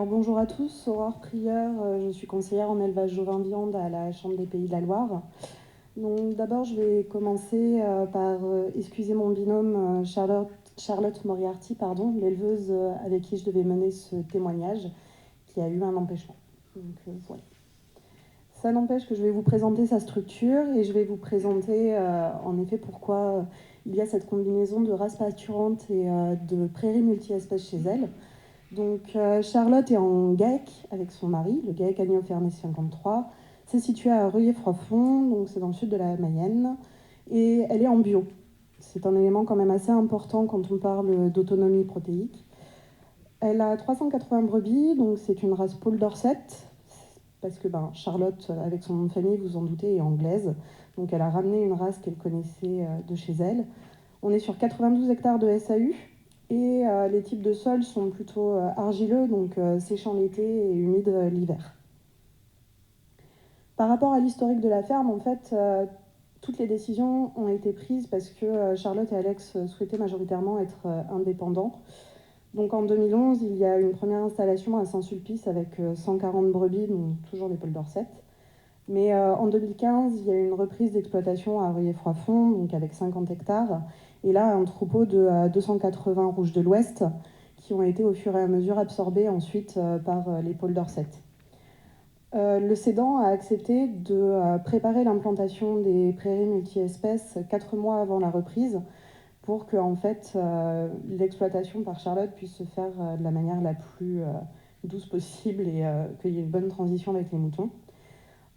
Alors bonjour à tous, Aurore Prieur, je suis conseillère en élevage ovin-viande à la Chambre des Pays de la Loire. Donc d'abord je vais commencer par excuser mon binôme Charlotte Moriarty, l'éleveuse avec qui je devais mener ce témoignage, qui a eu un empêchement. Donc voilà. Ça n'empêche que je vais vous présenter sa structure et je vais vous présenter en effet pourquoi il y a cette combinaison de races pâturantes et de prairies multi-espèces chez elle. Donc Charlotte est en GAEC avec son mari, le GAEC Agneau Fernet 53. C'est situé à Reuillet-Froidfond, donc c'est dans le sud de la Mayenne. Et elle est en bio. C'est un élément quand même assez important quand on parle d'autonomie protéique. Elle a 380 brebis, donc c'est une race Paul Dorset, parce que Charlotte, avec son nom de famille, vous en doutez, est anglaise. Donc elle a ramené une race qu'elle connaissait de chez elle. On est sur 92 hectares de SAU. Et les types de sols sont plutôt argileux, donc séchants l'été et humides l'hiver. Par rapport à l'historique de la ferme, en fait, toutes les décisions ont été prises parce que Charlotte et Alex souhaitaient majoritairement être indépendants. Donc en 2011, il y a une première installation à Saint-Sulpice avec 140 brebis, donc toujours des Paul Dorset. Mais en 2015, il y a eu une reprise d'exploitation à Reuillet-Froidfond, donc avec 50 hectares. Et là, un troupeau de 280 rouges de l'Ouest qui ont été au fur et à mesure absorbés ensuite par les Paul Dorset. Le cédant a accepté de préparer l'implantation des prairies multi-espèces 4 mois avant la reprise pour que en fait, l'exploitation par Charlotte puisse se faire de la manière la plus douce possible et qu'il y ait une bonne transition avec les moutons.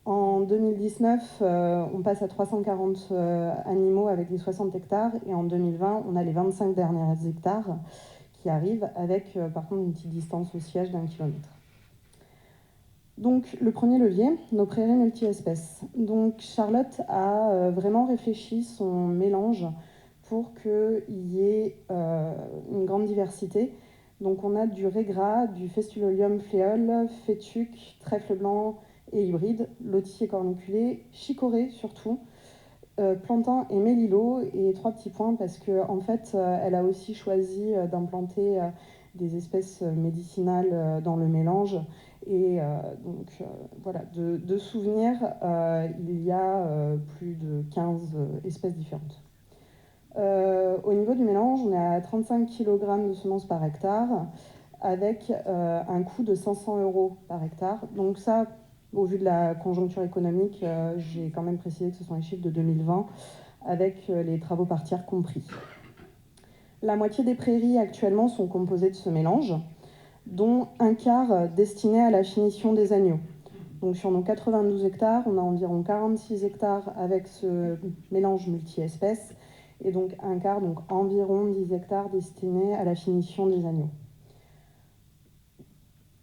En 2019, on passe à 340 animaux avec les 60 hectares et en 2020, on a les 25 derniers hectares qui arrivent avec par contre une petite distance au siège d'1 kilomètre. Donc le premier levier, nos prairies multi-espèces. Donc Charlotte a vraiment réfléchi son mélange pour qu'il y ait une grande diversité. Donc on a du régras, du Festulolium fléole, fétuc, trèfle blanc et hybride, lotier corniculé, chicorée surtout, plantain et mélilo. Et 3 petits points parce qu'en fait, elle a aussi choisi d'implanter des espèces médicinales dans le mélange. Et donc voilà, de souvenirs, il y a plus de 15 espèces différentes. Au niveau du mélange, on est à 35 kg de semences par hectare avec un coût de 500 € par hectare. Donc ça, au vu de la conjoncture économique, j'ai quand même précisé que ce sont les chiffres de 2020 avec les travaux par tiers compris. La moitié des prairies actuellement sont composées de ce mélange, dont un quart destiné à la finition des agneaux. Donc sur nos 92 hectares, on a environ 46 hectares avec ce mélange multi-espèces et donc un quart, donc environ 10 hectares destinés à la finition des agneaux.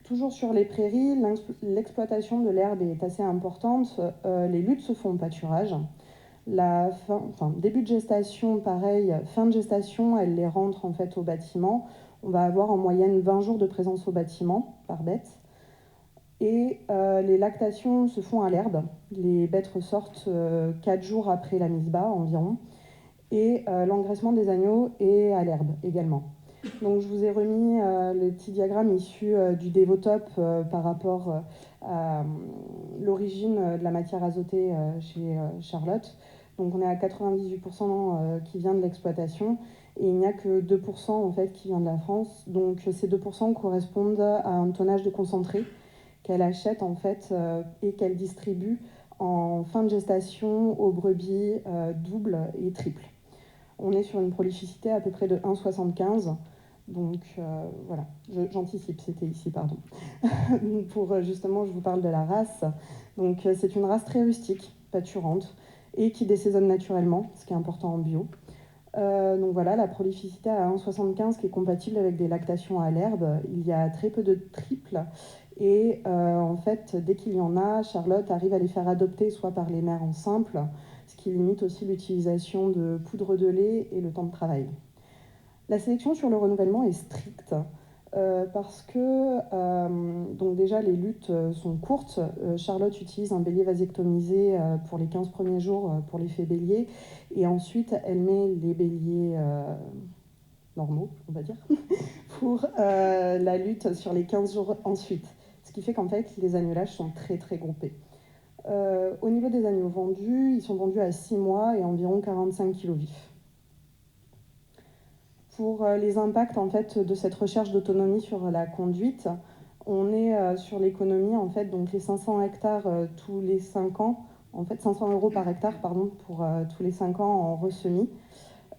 Toujours sur les prairies, l'exploitation de l'herbe est assez importante. Les luttes se font au pâturage. Début de gestation, pareil, fin de gestation, elles les rentrent en fait au bâtiment. On va avoir en moyenne 20 jours de présence au bâtiment par bête. Et les lactations se font à l'herbe. Les bêtes ressortent 4 jours après la mise bas environ. Et l'engraissement des agneaux est à l'herbe également. Donc je vous ai remis le petit diagramme issu du Devotop par rapport à l'origine de la matière azotée chez Charlotte. Donc on est à 98% qui vient de l'exploitation et il n'y a que 2% en fait qui vient de la France. Donc ces 2% correspondent à un tonnage de concentré qu'elle achète en fait et qu'elle distribue en fin de gestation aux brebis doubles et triples. On est sur une prolificité à peu près de 1,75. Donc voilà, j'anticipe, c'était ici, pardon. Pour justement, je vous parle de la race. Donc c'est une race très rustique, pâturante, et qui désaisonne naturellement, ce qui est important en bio. Donc voilà, la prolificité à 1,75 qui est compatible avec des lactations à l'herbe. Il y a très peu de triples. Et en fait, dès qu'il y en a, Charlotte arrive à les faire adopter soit par les mères en simple, ce qui limite aussi l'utilisation de poudre de lait et le temps de travail. La sélection sur le renouvellement est stricte parce que donc déjà les luttes sont courtes. Charlotte utilise un bélier vasectomisé pour les 15 premiers jours pour l'effet bélier et ensuite elle met les béliers normaux, on va dire, pour la lutte sur les 15 jours ensuite. Ce qui fait qu'en fait, les agnelages sont très très groupés. Au niveau des agneaux vendus, ils sont vendus à 6 mois et environ 45 kg vifs. Pour les impacts en fait, de cette recherche d'autonomie sur la conduite, on est sur l'économie, en fait, donc les 500 hectares tous les 5 ans, en fait 500 € par hectare, pardon, pour tous les 5 ans en ressemis.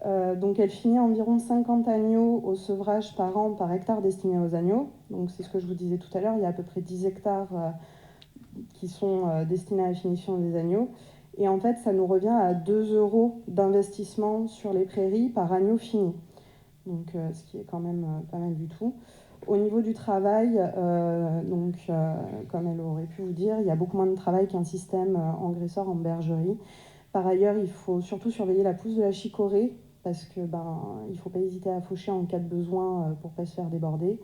Donc elle finit environ 50 agneaux au sevrage par an par hectare destiné aux agneaux. Donc c'est ce que je vous disais tout à l'heure, il y a à peu près 10 hectares qui sont destinés à la finition des agneaux. Et en fait, ça nous revient à 2 € d'investissement sur les prairies par agneau fini. Donc ce qui est quand même pas mal du tout. Au niveau du travail, comme elle aurait pu vous dire, il y a beaucoup moins de travail qu'un système engraisseur en bergerie. Par ailleurs, il faut surtout surveiller la pousse de la chicorée parce que il ne faut pas hésiter à faucher en cas de besoin pour ne pas se faire déborder.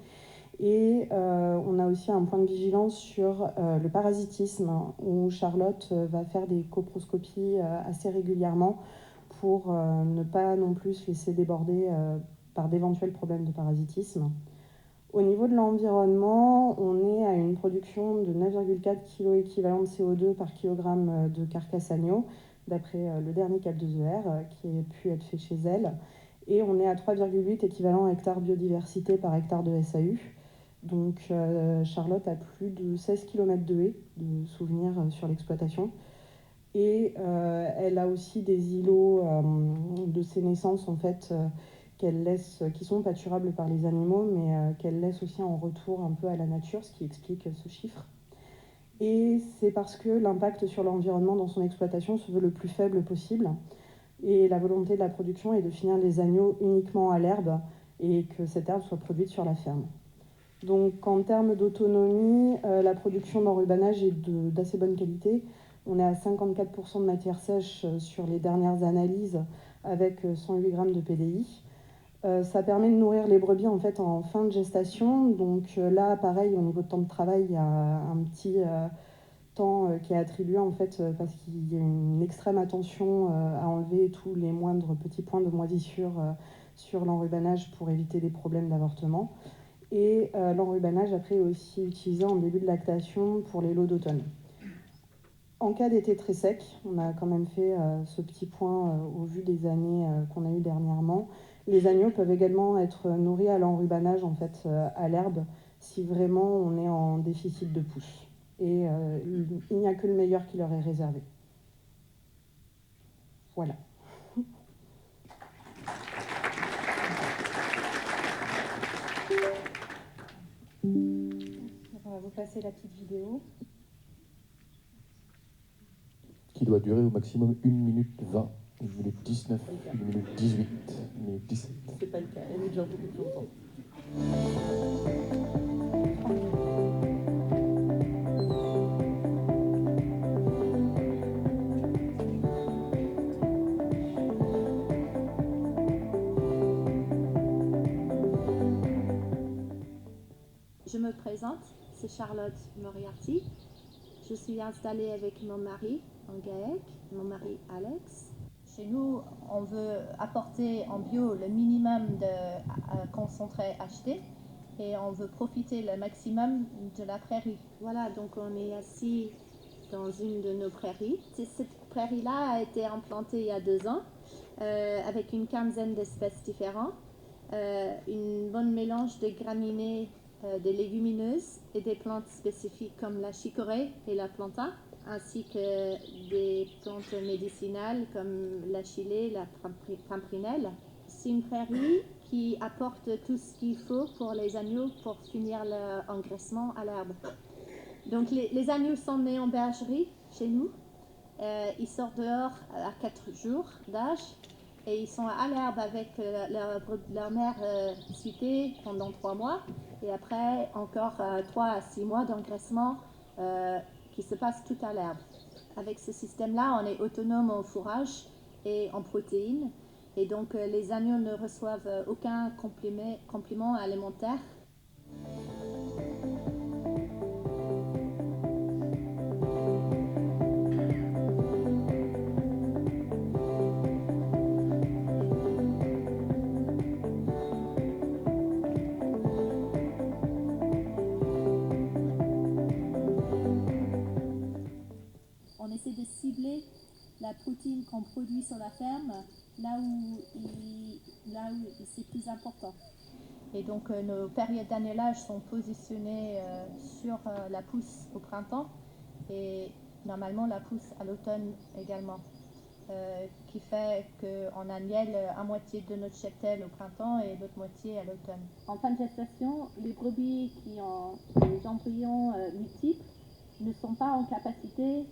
Et on a aussi un point de vigilance sur le parasitisme où Charlotte va faire des coproscopies assez régulièrement pour ne pas non plus se laisser déborder par d'éventuels problèmes de parasitisme. Au niveau de l'environnement, on est à une production de 9,4 kg équivalent de CO2 par kilogramme de carcasse agneau, d'après le dernier CAP2ER qui a pu être fait chez elle. Et on est à 3,8 équivalent hectare biodiversité par hectare de SAU. Donc Charlotte a plus de 16 km de haies, de souvenirs sur l'exploitation. Et elle a aussi des îlots de ses naissances, en fait, qu'elle laisse, qui sont pâturables par les animaux, mais qu'elle laisse aussi en retour un peu à la nature, ce qui explique ce chiffre. Et c'est parce que l'impact sur l'environnement dans son exploitation se veut le plus faible possible. Et la volonté de la production est de finir les agneaux uniquement à l'herbe et que cette herbe soit produite sur la ferme. Donc en termes d'autonomie, la production d'enrubanage est d'assez bonne qualité. On est à 54% de matière sèche sur les dernières analyses avec 108 grammes de PDI. Ça permet de nourrir les brebis en fait en fin de gestation. Donc là, pareil, au niveau de temps de travail, il y a un petit temps qui est attribué en fait parce qu'il y a une extrême attention à enlever tous les moindres petits points de moisissure sur l'enrubanage pour éviter des problèmes d'avortement. Et l'enrubanage après est aussi utilisé en début de lactation pour les lots d'automne. En cas d'été très sec, on a quand même fait ce petit point au vu des années qu'on a eues dernièrement. Les agneaux peuvent également être nourris à l'enrubanage en fait à l'herbe si vraiment on est en déficit de pousse. Et il n'y a que le meilleur qui leur est réservé. Voilà. On va vous passer la petite vidéo. Qui doit durer au maximum 1 minute 20, 1 minute 19, 1 minute 18, 1 minute 17. C'est pas le cas, elle est déjà beaucoup plus longtemps. Je me présente, c'est Charlotte Moriarty. Je suis installée avec mon mari en GAEC, mon mari Alex. Chez nous, on veut apporter en bio le minimum de concentré acheté et on veut profiter le maximum de la prairie. Voilà, donc on est assis dans une de nos prairies. Cette prairie-là a été implantée il y a 2 ans avec une quinzaine d'espèces différentes, une bonne mélange de graminées, des légumineuses et des plantes spécifiques comme la chicorée et la planta, ainsi que des plantes médicinales comme la chilée, la pimprinelle. C'est une prairie qui apporte tout ce qu'il faut pour les agneaux pour finir leur engraissement à l'herbe. Donc les agneaux sont nés en bergerie chez nous. Ils sortent dehors à 4 jours d'âge et ils sont à l'herbe avec leur mère suitée pendant 3 mois et après encore 3 à 6 mois d'engraissement qui se passe tout à l'herbe. Avec ce système-là, on est autonome en fourrage et en protéines et donc les agneaux ne reçoivent aucun complément alimentaire. produit sur la ferme là où c'est plus important. Et donc nos périodes d'annelage sont positionnées sur la pousse au printemps et normalement la pousse à l'automne également. Qui fait qu'on annelle à moitié de notre cheptel au printemps et l'autre moitié à l'automne. En fin de gestation, les brebis qui ont des embryons multiples ne sont pas en capacité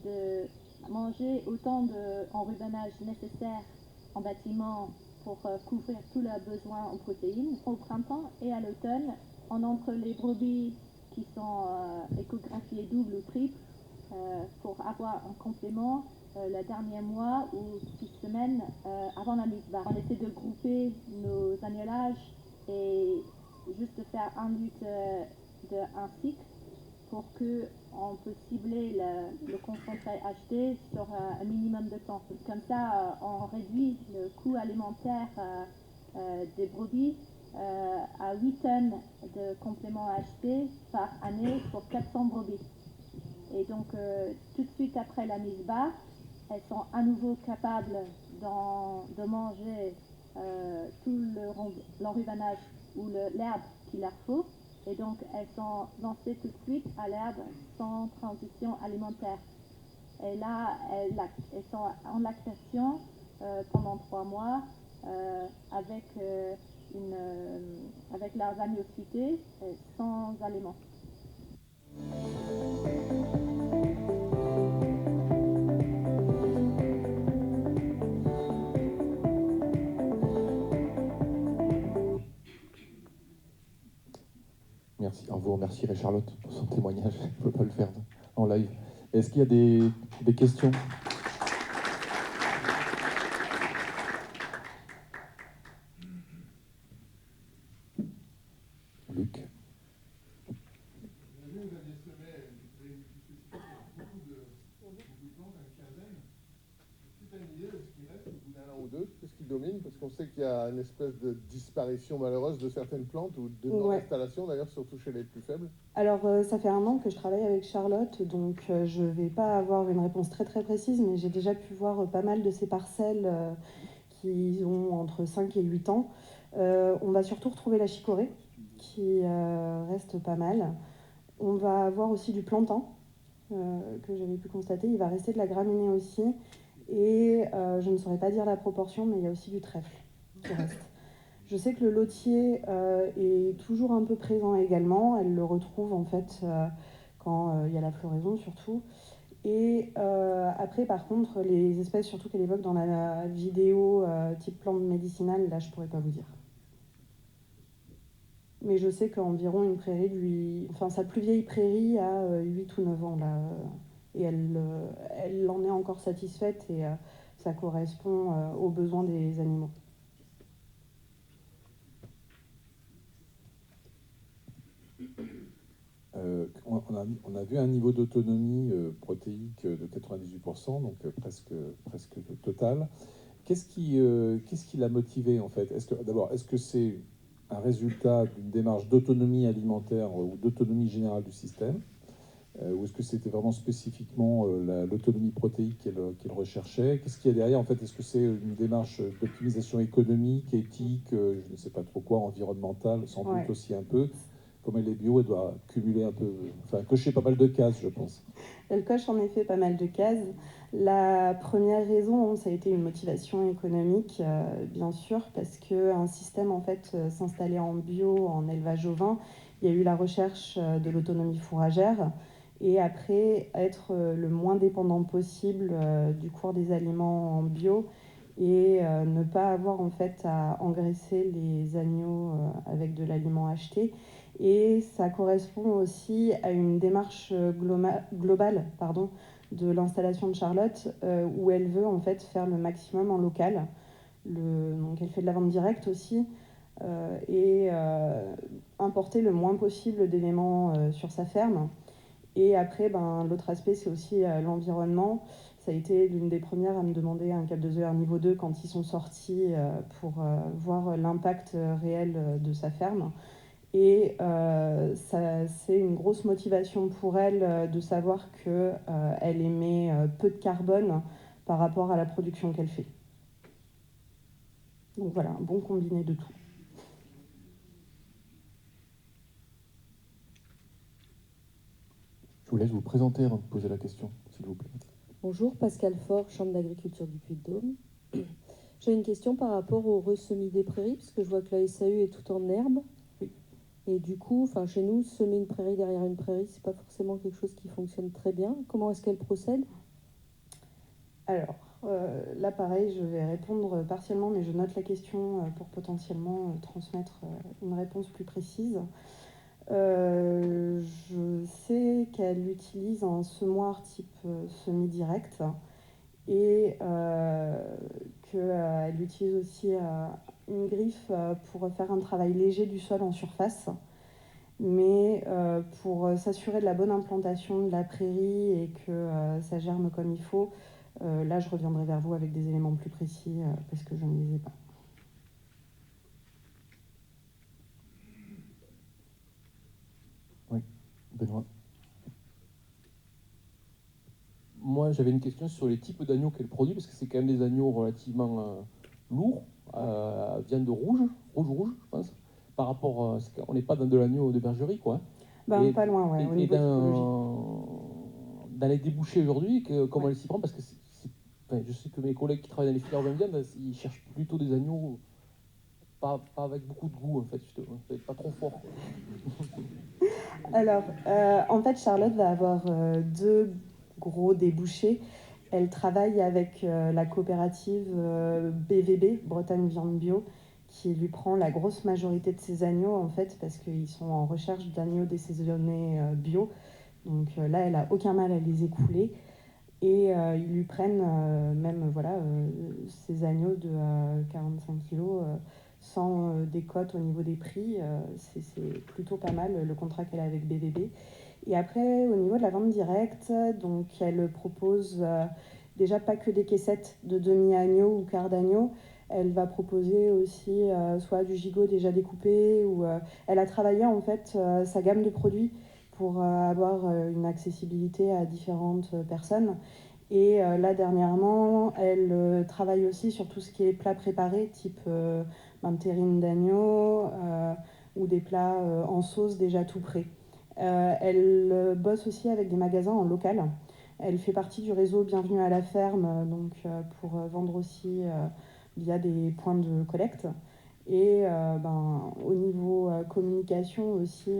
de manger autant d'enrubannage nécessaire en bâtiment pour couvrir tous leurs besoins en protéines au printemps et à l'automne. On entre les brebis qui sont échographiées double ou triple pour avoir un complément le dernier mois ou 6 semaines avant la mise bas. On essaie de grouper nos annulages et juste de faire un lutte d'un cycle pour qu'on peut cibler le concentré acheté sur un minimum de temps. Comme ça, on réduit le coût alimentaire des brebis à 8 tonnes de compléments achetés par année pour 400 brebis. Et donc, tout de suite après la mise bas, elles sont à nouveau capables de manger tout l'enrubannage ou l'herbe qu'il leur faut. Et donc, elles sont lancées tout de suite à l'herbe sans transition alimentaire. Et là, elles sont en lactation pendant 3 mois avec leurs agneaux futés sans aliments. Merci. On vous remercierait Charlotte pour son témoignage. Je ne peux pas le faire en live. Est-ce qu'il y a des questions ? Luc. Vous aviez semé une beaucoup de plantes, une quinzaine. Est-ce que tu as une idée de ce qui reste au bout d'un an ou deux? Qu'est-ce qui domine? Parce qu'on sait qu'il y a une espèce de disparition malheureuse de certaines plantes ou de non-installation, d'ailleurs, surtout chez les plus faibles. Alors, ça fait 1 an que je travaille avec Charlotte, donc je ne vais pas avoir une réponse très très précise, mais j'ai déjà pu voir pas mal de ces parcelles qui ont entre 5 et 8 ans. On va surtout retrouver la chicorée, qui reste pas mal. On va avoir aussi du plantain, que j'avais pu constater. Il va rester de la graminée aussi. Et je ne saurais pas dire la proportion, mais il y a aussi du trèfle qui reste. Je sais que le lotier est toujours un peu présent également. Elle le retrouve en fait quand il y a la floraison surtout. Et après, par contre, les espèces surtout qu'elle évoque dans la vidéo type plante médicinale, là, je pourrais pas vous dire. Mais je sais qu'environ une prairie sa plus vieille prairie a 8 ou 9 ans là. Et elle en est encore satisfaite et ça correspond aux besoins des animaux. On a vu un niveau d'autonomie protéique de 98%, donc presque total. Qu'est-ce qui l'a motivé en fait? Est-ce que c'est un résultat d'une démarche d'autonomie alimentaire ou d'autonomie générale du système? Ou est-ce que c'était vraiment spécifiquement l'autonomie protéique qu'elle recherchait? Qu'est-ce qu'il y a derrière en fait? Est-ce que c'est une démarche d'optimisation économique, éthique, je ne sais pas trop quoi, environnementale, sans doute aussi un peu? Comme elle est bio, elle doit cumuler un peu, enfin cocher pas mal de cases, je pense. Elle coche en effet pas mal de cases. La première raison, ça a été une motivation économique, bien sûr, parce qu'un système en fait s'installait en bio, en élevage ovin. Il y a eu la recherche de l'autonomie fourragère et après être le moins dépendant possible du cours des aliments en bio et ne pas avoir en fait à engraisser les agneaux avec de l'aliment acheté. Et ça correspond aussi à une démarche globale de l'installation de Charlotte, où elle veut en fait faire le maximum en local. Donc elle fait de la vente directe aussi, et importer le moins possible d'éléments sur sa ferme. Et après, l'autre aspect, c'est aussi l'environnement. Ça a été l'une des premières à me demander un cap de ZER niveau 2 quand ils sont sortis pour voir l'impact réel de sa ferme. Et c'est une grosse motivation pour elle de savoir qu'elle émet peu de carbone par rapport à la production qu'elle fait. Donc voilà, un bon combiné de tout. Je vous laisse vous présenter avant de poser la question, s'il vous plaît. Bonjour, Pascal Faure, Chambre d'agriculture du Puy-de-Dôme. J'ai une question par rapport au ressemis des prairies, parce que je vois que la SAU est tout en herbe. Et du coup, chez nous, semer une prairie derrière une prairie, c'est pas forcément quelque chose qui fonctionne très bien. Comment est-ce qu'elle procède? Alors, là pareil, je vais répondre partiellement, mais je note la question pour potentiellement transmettre une réponse plus précise. Je sais qu'elle utilise un semoir type semi-direct et qu'elle utilise aussi une griffe pour faire un travail léger du sol en surface. Mais pour s'assurer de la bonne implantation de la prairie et que ça germe comme il faut, là je reviendrai vers vous avec des éléments plus précis parce que je ne les ai pas. Oui, Benoît. Moi, j'avais une question sur les types d'agneaux qu'elle produit, parce que c'est quand même des agneaux relativement lourds, viande rouge, je pense, par rapport, on n'est pas dans de l'agneau de bergerie, quoi. Ben, pas loin, ouais, au niveau typologie. Dans les débouchés aujourd'hui, comment elle s'y prend? Parce que je sais que mes collègues qui travaillent dans les filières de viande, ils cherchent plutôt des agneaux pas avec beaucoup de goût, en fait, justement, pas trop fort. Alors, en fait, Charlotte va avoir deux gros débouchés. Elle travaille avec la coopérative BVB, Bretagne Viande Bio, qui lui prend la grosse majorité de ses agneaux, en fait, parce qu'ils sont en recherche d'agneaux désaisonnés bio. Donc là, elle n'a aucun mal à les écouler. Et ils lui prennent même ces agneaux de 45 kilos sans décote au niveau des prix. C'est plutôt pas mal le contrat qu'elle a avec BVB. Et après, au niveau de la vente directe, donc elle propose déjà pas que des caissettes de demi-agneau ou quart d'agneau. Elle va proposer aussi soit du gigot déjà découpé ou elle a travaillé en fait sa gamme de produits pour avoir une accessibilité à différentes personnes. Et là, dernièrement, elle travaille aussi sur tout ce qui est plats préparés, type terrine d'agneau ou des plats en sauce déjà tout prêts. Elle bosse aussi avec des magasins en local. Elle fait partie du réseau Bienvenue à la ferme, donc pour vendre aussi via des points de collecte. Et au niveau communication aussi,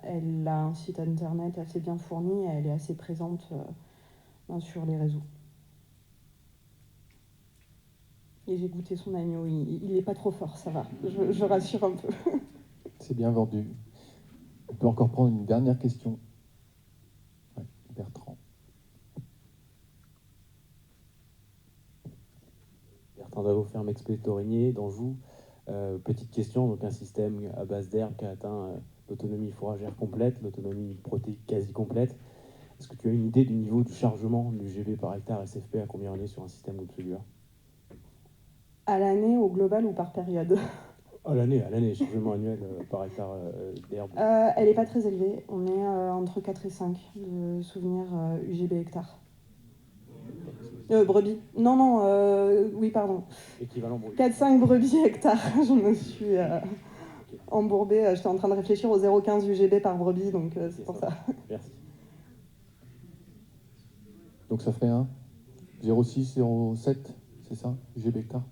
elle a un site internet assez bien fourni, elle est assez présente sur les réseaux. Et j'ai goûté son agneau, il n'est pas trop fort, ça va, je rassure un peu. C'est bien vendu. On peut encore prendre une dernière question. Ouais, Bertrand. Bertrand Davot, ferme expéditorinier d'Anjou. Petite question, donc un système à base d'herbe qui a atteint l'autonomie fourragère complète, l'autonomie protéique quasi complète. Est-ce que tu as une idée du niveau du chargement du GB par hectare SFP à combien on est sur un système comme celui-là? À l'année, au global ou par période? À l'année, chargement annuel par hectare d'herbe. Elle n'est pas très élevée, on est entre 4 et 5 de souvenirs UGB hectare. Brebis. Non, oui, pardon. Équivalent brebis. 4-5 brebis hectares. Je me suis embourbée. J'étais en train de réfléchir aux 0,15 UGB par brebis, donc c'est pour ça. Merci. Donc ça ferait un 0,6, 0,7, c'est ça, UGB hectare?